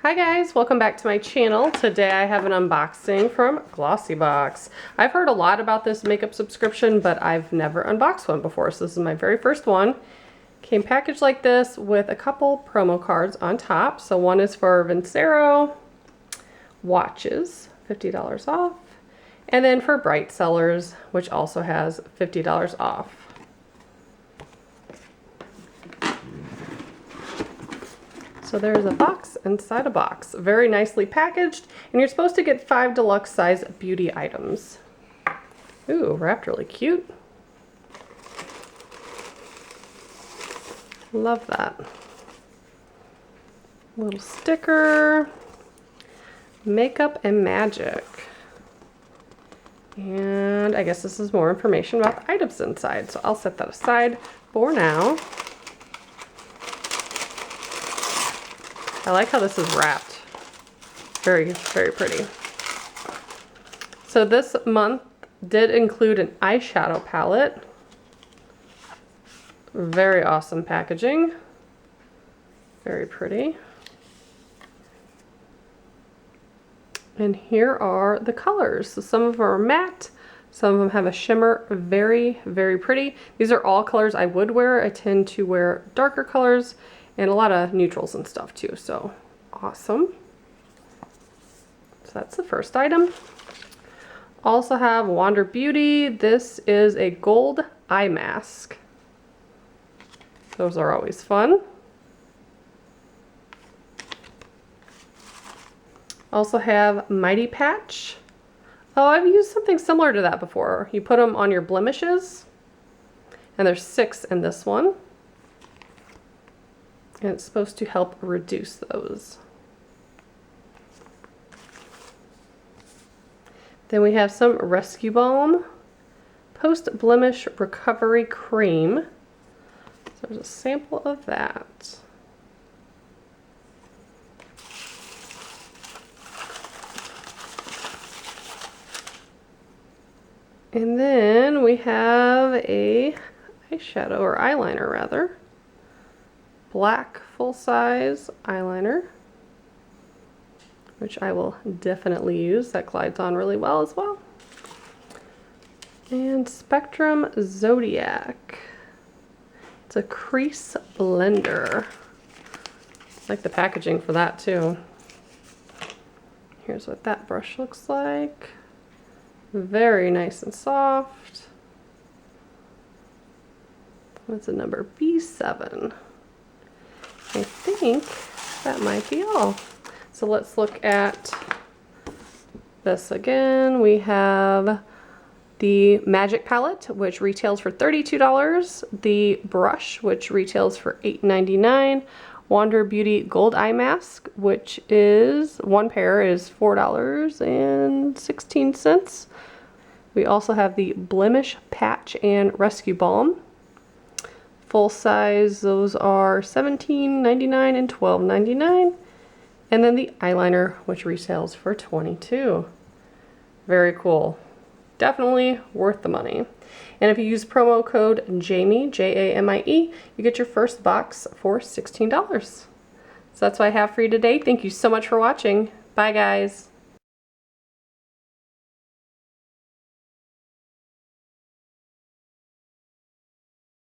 Hi guys, welcome back to my channel. Today I have an unboxing from GLOSSYBOX. I've heard a lot about this makeup subscription, but I've never unboxed one before, so this is my very first one. Came packaged like this with a couple promo cards on top. So one is for Vincero watches, $50 off. And then for Bright Sellers, which also has $50 off. So there's a box inside a box, very nicely packaged, and you're supposed to get 5 deluxe size beauty items. Ooh, wrapped really cute. Love that. Little sticker, makeup and magic. And I guess this is more information about the items inside, so I'll set that aside for now. I like how this is wrapped. Very, very pretty. So this month did include an eyeshadow palette. Very awesome packaging. Very pretty. And here are the colors. So some of them are matte, some of them have a shimmer. Very, very pretty. These are all colors I would wear. I tend to wear darker colors and a lot of neutrals and stuff too, so awesome. So that's the first item. Also have Wander Beauty. This is a gold eye mask. Those are always fun. Also have Mighty Patch. Oh, I've used something similar to that before. You put them on your blemishes, and there's 6 in this one. And it's supposed to help reduce those. Then we have some Rescue Balm Post Blemish Recovery Cream. So there's a sample of that. And then we have a eyeshadow, or eyeliner rather. Black full-size eyeliner, which I will definitely use. That glides on really well as well. And Spectrum Zodiac. It's a crease blender. I like the packaging for that too. Here's what that brush looks like. Very nice and soft. What's the number? B7. I think that might be all. So let's look at this again. We have the Magic Palette, which retails for $32. The brush, which retails for $8.99. Wander Beauty Gold Eye Mask, which is, one pair is $4.16. We also have the Blemish Patch and Rescue Balm. Full size, those are $17.99 and $12.99. And then the eyeliner, which retails for $22. Very cool. Definitely worth the money. And if you use promo code JAMIE, J-A-M-I-E, you get your first box for $16. So that's what I have for you today. Thank you so much for watching. Bye guys.